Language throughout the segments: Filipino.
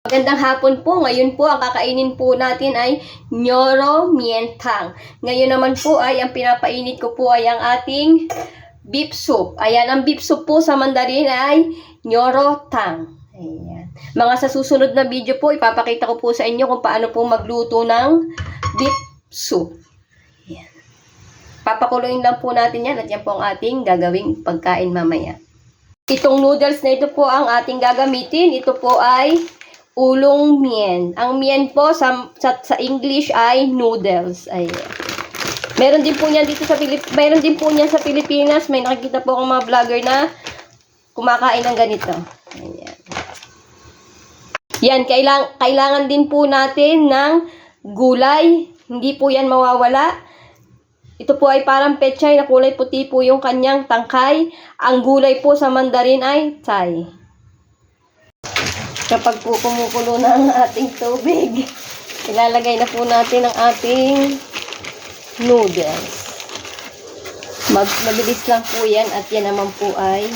Magandang hapon po. Ngayon po, ang kakainin po natin ay Nyoro Mientang. Ngayon naman po ay ang pinapainit ko po ay ang ating beef soup. Ayan, ang beef soup po sa Mandarin ay Nyoro Tang. Ayan. Mga sa susunod na video po, ipapakita ko po sa inyo kung paano po magluto ng beef soup. Ayan. Papakuluin lang po natin yan at yan po ang ating gagawing pagkain mamaya. Itong noodles na ito po ang ating gagamitin. Ito po ay ulong mien. Ang mien po sa English ay noodles. Ayan. Meron din po niyan dito sa Pilipinas. May nakikita po akong mga vlogger na kumakain ng ganito. Ayan. Yan, kailangan din po natin ng gulay. Hindi po yan mawawala. Ito po ay parang pechay na kulay puti po yung kanyang tangkay. Ang gulay po sa Mandarin ay tsai. Kapag po kumukulo na ang ating tubig, ilalagay na po natin ang ating noodles. Mabilis lang po yan at yan naman po ay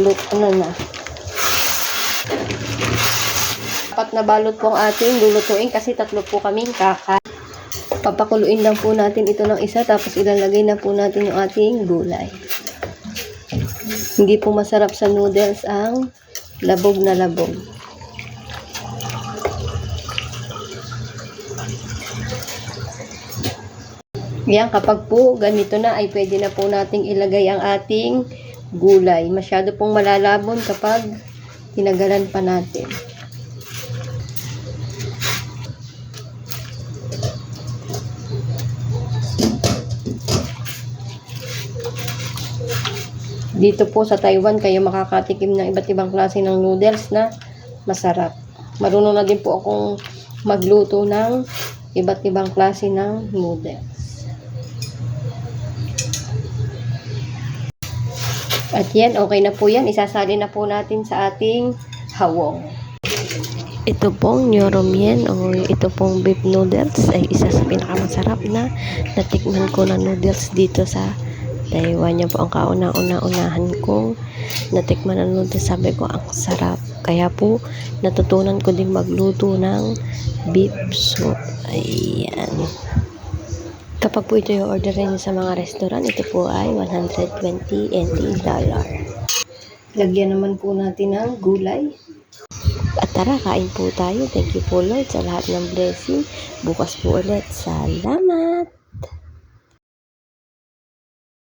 luto na. Apat na balot po ang ating lulutuin kasi tatlo po kaming kakain. Papakuluin lang po natin ito ng isa tapos ilalagay na po natin yung ating gulay. Hindi po masarap sa noodles ang labog na labog. Yan, kapag po ganito na ay pwede na po nating ilagay ang ating gulay. Masyado pong malalabon kapag tinagalan pa natin. Dito po sa Taiwan, kayo makakatikim ng iba't ibang klase ng noodles na masarap. Marunong na din po akong magluto ng iba't ibang klase ng noodles. At yan, okay na po yan. Isasali na po natin sa ating hawong. Ito pong Nyoro Mien o ito pong beef noodles ay isa sa pinakamasarap na natikman ko na noodles dito sa Taiwan. Yan po ang kauna-unahan kong natikman na noodles. Sabi ko, ang sarap. Kaya po, natutunan ko din magluto ng beef soup. Ayan. Kapag po ito yung orderin sa mga restaurant, ito po ay 120 NT dollar. Lagyan naman po natin ng gulay. At tara, kain po tayo. Thank you po Lord sa lahat ng blessing. Bukas po ulit. Salamat!